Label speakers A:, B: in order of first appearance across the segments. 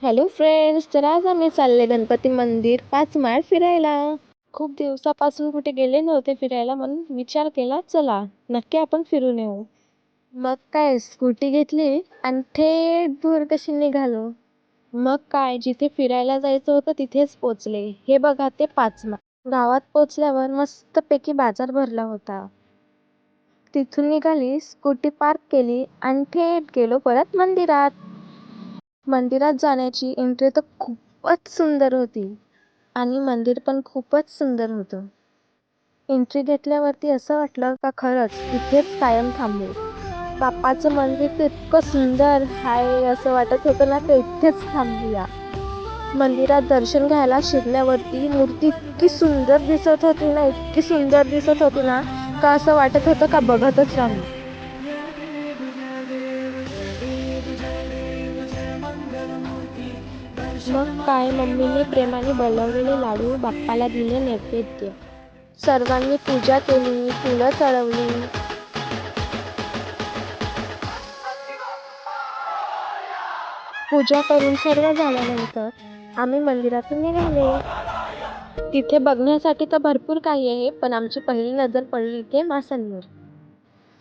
A: Hello friends, तर आज आम्ही चालले गणपती मंदिर 5 माळ फिरायला. खूप दिवसापासून कुठे गेले नव्हते फिरायला, म्हणून विचार केला चला नक्की आपण फिरून येऊ. मग काय स्कूटी घेतली आणि थेट दूरदर्शन निघालो. मग काय जिथे फिरायला जायचं होतं तिथेच पोचले. हे बघा ते 5 माळ. गावात पोचल्यावर मस्तपैकी बाजार भरला होता. तिथून निघाली, स्कूटी पार्क केली आणि थेट गेलो परत मंदिरात. मंदिरात जाण्याची एंट्री तर खूपच सुंदर होती आणि मंदिर पण खूपच सुंदर होतं. एंट्री घेतल्यावरती असं वाटलं का खरंच इथेच कायम थांबू. बाप्पाचं मंदिर तर इतकं सुंदर आहे, असं वाटत होतं ना का इथेच थांबूया. मंदिरात दर्शन घ्यायला शिरल्यावरती मूर्ती इतकी सुंदर दिसत होती ना, इतकी सुंदर दिसत होती ना का असं वाटत होतं का बघतच राहू. मग काय मम्मीने प्रेमाने बनवलेले लाडू बाप्पाला दिले नैवेद्य. सर्वांनी पूजा केली, फुलं चढवली. पूजा करून सर्व झाल्यानंतर आम्ही मंदिरातून निघाले. तिथे बघण्यासाठी तर भरपूर काही आहे, पण आमची पहिली नजर पडली इथे मासांवर.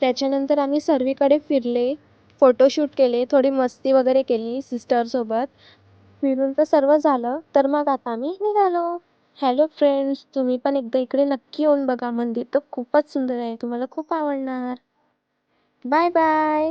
A: त्याच्यानंतर आम्ही सर्वीकडे फिरले, फोटोशूट केले, थोडी मस्ती वगैरे केली सिस्टरसोबत. फिरून तर सर्व झालं, तर मग आता आम्ही निघालो. हॅलो फ्रेंड्स, तुम्ही पण एकदा इकडे नक्की येऊन बघा. मंदिर तर खूपच सुंदर आहे, तुम्हाला खूप आवडणार. Bye bye.